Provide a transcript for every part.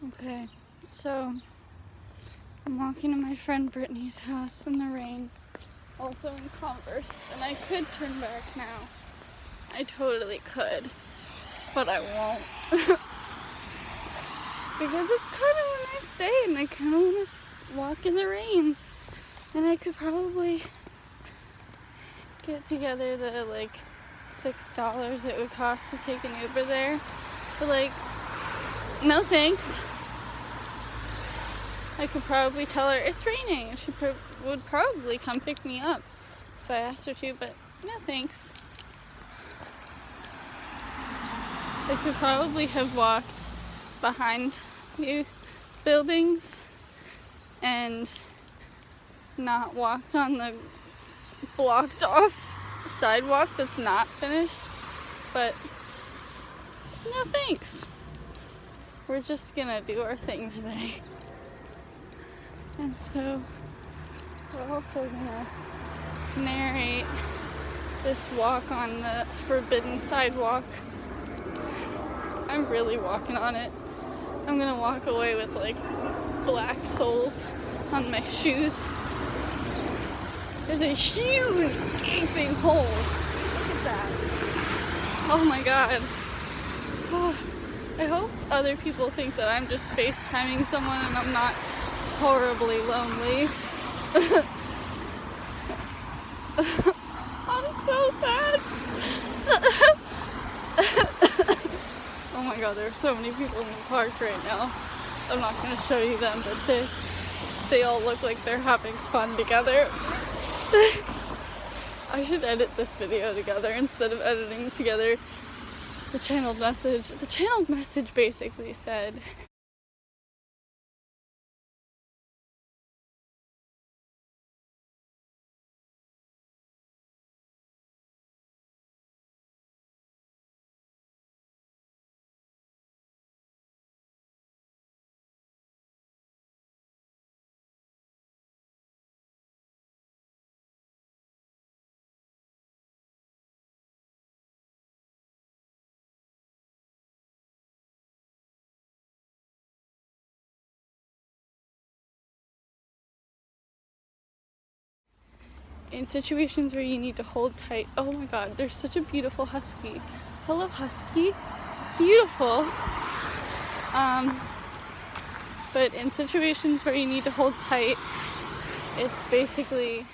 Okay, so I'm walking to my friend Brittany's house in the rain, also in Converse, and I could turn back now. I totally could, but I won't. Because it's kind of a nice day and I kind of want to walk in the rain. And I could probably get together the like $6 it would cost to take an Uber there. But like, no thanks. I could probably tell her it's raining. She would probably come pick me up if I asked her to, but no thanks. I could probably have walked behind the buildings and not walked on the blocked off sidewalk that's not finished, but no thanks. We're just gonna do our thing today. And so we're also gonna narrate this walk on the forbidden sidewalk. I'm really walking on it. I'm gonna walk away with like black soles on my shoes. There's a huge gaping hole. Look at that. Oh my god. Oh, I hope other people think that I'm just FaceTiming someone and I'm not horribly lonely. I'm so sad. Oh my god, there are so many people in the park right now. I'm not going to show you them, but they all look like they're having fun together. I should edit this video together instead of editing together the channeled message. The channeled message basically said, in situations where you need to hold tight. Oh my god, there's such a beautiful husky. Hello, husky. Beautiful. But in situations where you need to hold tight, it's basically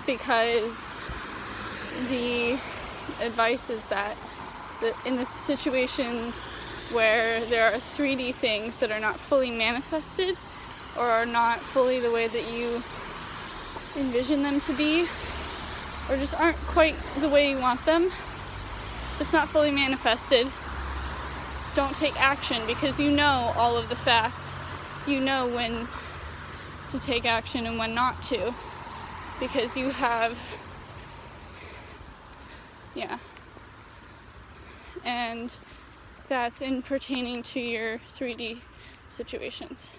because the advice is that in the situations where there are 3D things that are not fully manifested or are not fully the way that you envision them to be, or just aren't quite the way you want them, if it's not fully manifested, don't take action, because you know all of the facts. You know when to take action and when not to, because you have, and that's in pertaining to your 3D situations.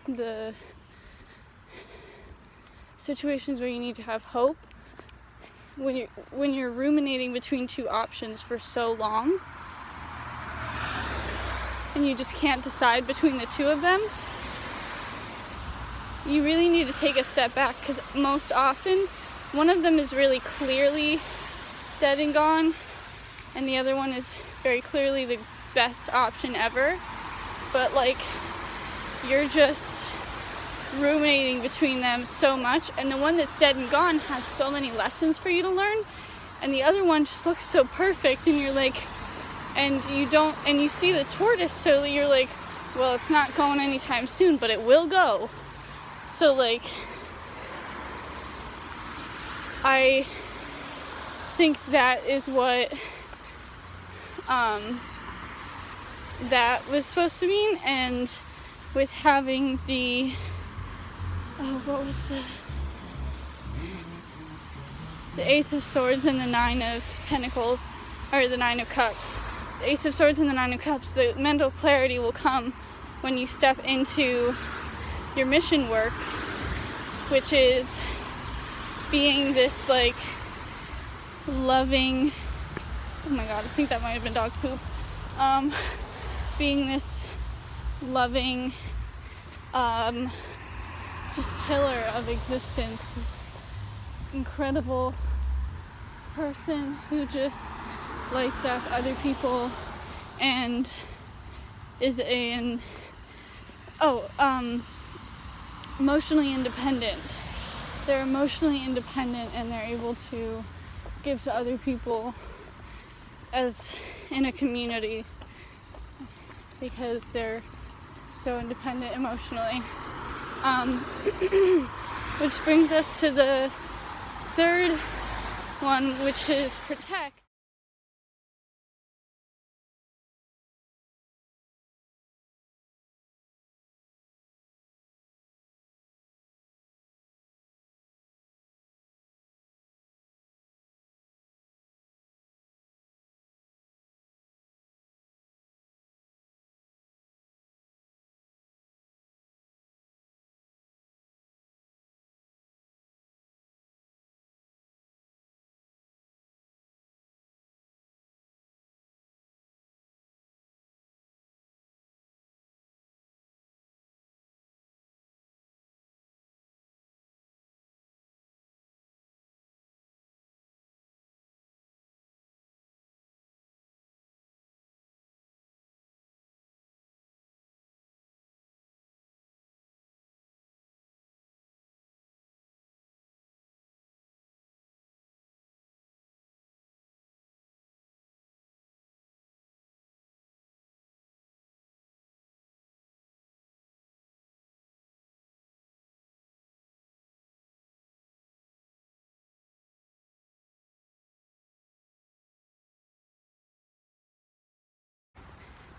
the situations where you need to have hope, when you're ruminating between two options for so long and you just can't decide between the two of them, you really need to take a step back, because most often one of them is really clearly dead and gone and the other one is very clearly the best option ever, but like you're just ruminating between them so much, and the one that's dead and gone has so many lessons for you to learn, and the other one just looks so perfect, and you're like, and you see the tortoise, so you're like, well, it's not going anytime soon, but it will go. So like, I think that is what that was supposed to mean. And with having the what was the Ace of Swords and the Nine of Pentacles, or the Nine of Cups. The Ace of Swords and the Nine of Cups, the mental clarity will come when you step into your mission work, which is being this like loving, oh my god, I think that might have been dog poop, being this loving just pillar of existence, this incredible person who just lights up other people and is emotionally independent. They're emotionally independent and they're able to give to other people as in a community because they're so independent emotionally. Which brings us to the third one, which is protect.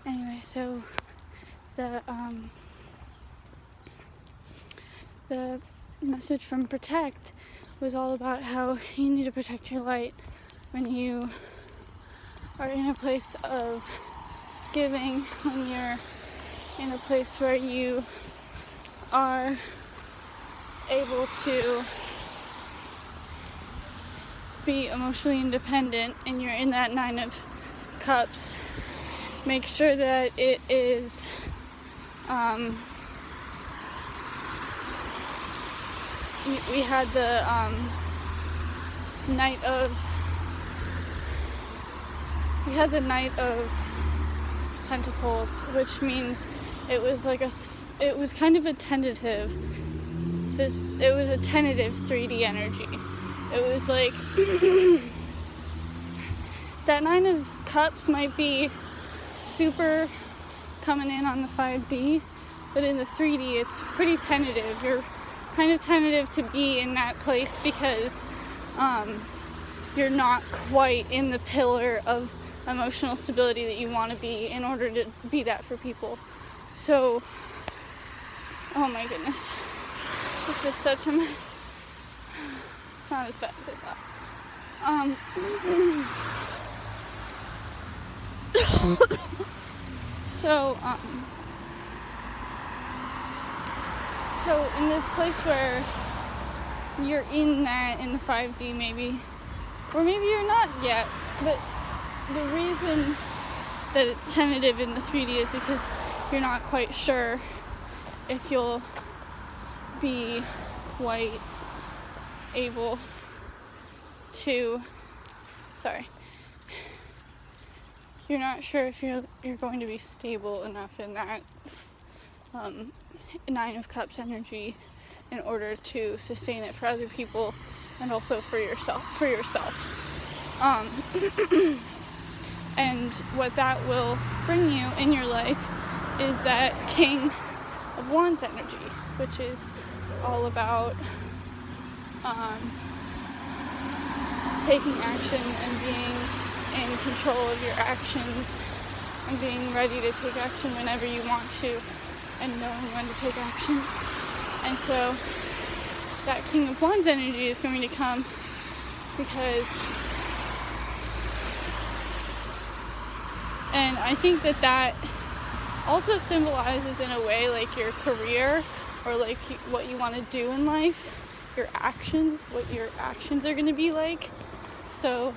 Anyway, so the message from Protect was all about how you need to protect your light when you are in a place of giving, when you're in a place where you are able to be emotionally independent and you're in that Nine of Cups. Make sure that it is we had the Knight of Pentacles, which means it was like it was kind of a tentative 3D energy. It was like that Nine of Cups might be super coming in on the 5D, but in the 3D it's pretty tentative. You're kind of tentative to be in that place because you're not quite in the pillar of emotional stability that you want to be in order to be that for people. So, oh my goodness, this is such a mess. It's not as bad as I thought. So, so in this place where you're in the 5D maybe, or maybe you're not yet, but the reason that it's tentative in the 3D is because you're not quite sure if you'll be quite able to, you're not sure if you're going to be stable enough in that 9 of Cups energy in order to sustain it for other people and also for yourself. And what that will bring you in your life is that King of Wands energy, which is all about taking action and being in control of your actions and being ready to take action whenever you want to and knowing when to take action. And so that King of Wands energy is going to come because, and I think that also symbolizes in a way like your career or like what you want to do in life, your actions, what your actions are going to be like. So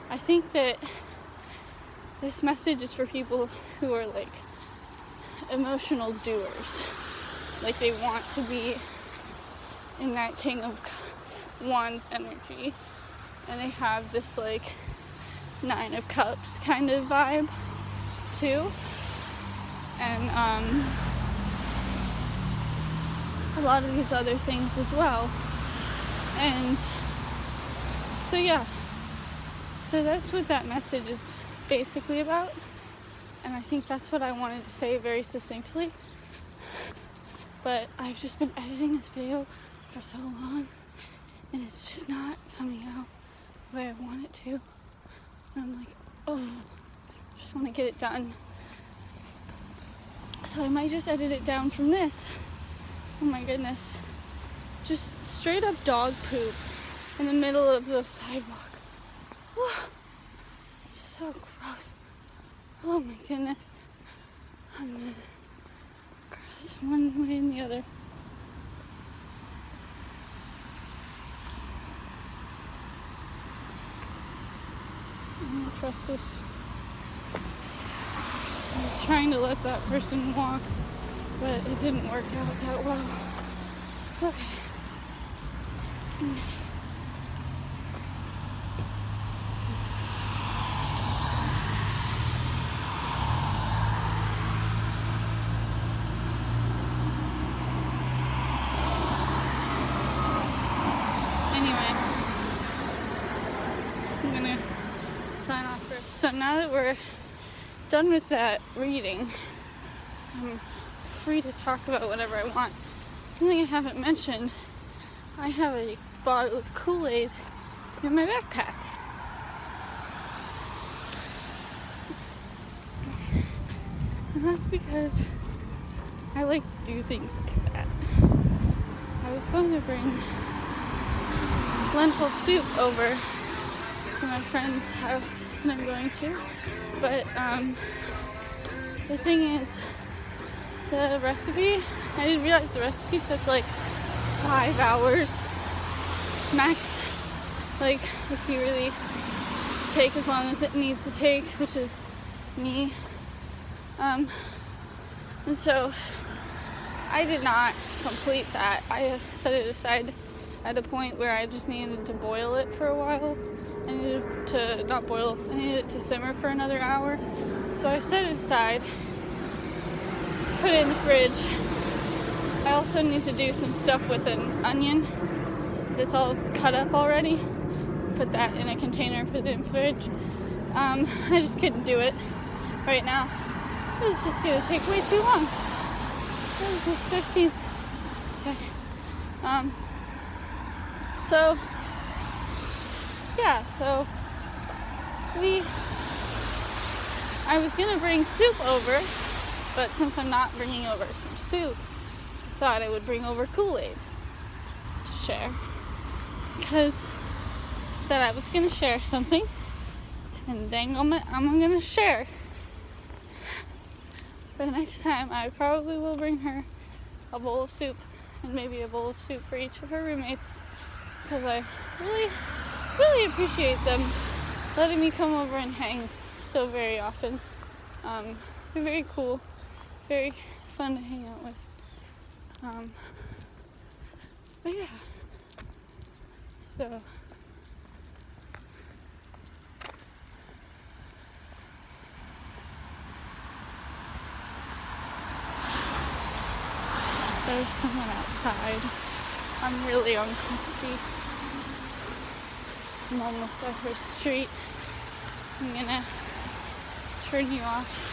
I think that this message is for people who are like emotional doers. Like they want to be in that King of Wands energy. And they have this like 9 of Cups kind of vibe too. And a lot of these other things as well. And so yeah. So that's what that message is basically about. And I think that's what I wanted to say very succinctly. But I've just been editing this video for so long and it's just not coming out the way I want it to. And I'm like, oh, I just want to get it done. So I might just edit it down from this. Oh my goodness. Just straight up dog poop in the middle of the sidewalk. So gross. Oh my goodness. I'm gonna cross one way and the other. I'm gonna trust this. I was trying to let that person walk, but it didn't work out that well. Okay. Sign off first. So now that we're done with that reading, I'm free to talk about whatever I want. Something I haven't mentioned, I have a bottle of Kool-Aid in my backpack. And that's because I like to do things like that. I was going to bring lentil soup over to my friend's house that I'm going to, but the thing is, the recipe, I didn't realize the recipe took like 5 hours max, like if you really take as long as it needs to take, which is me, and so I did not complete that. I set it aside at a point where I just needed to boil it for a while. I needed to not boil, I needed it to simmer for another hour. So I set it aside, put it in the fridge. I also need to do some stuff with an onion that's all cut up already. Put that in a container, put it in the fridge. I just couldn't do it right now. It's just gonna take way too long. This is 15th. Okay. So yeah, so I was gonna bring soup over, but since I'm not bringing over some soup, I thought I would bring over Kool-Aid to share, because I said I was gonna share something, and dang I'm gonna share. But next time I probably will bring her a bowl of soup, and maybe a bowl of soup for each of her roommates, because I really appreciate them letting me come over and hang so very often. They're very cool, very fun to hang out with. But yeah, so there's someone outside. I'm really uncomfy. I'm almost at her street. I'm gonna turn you off.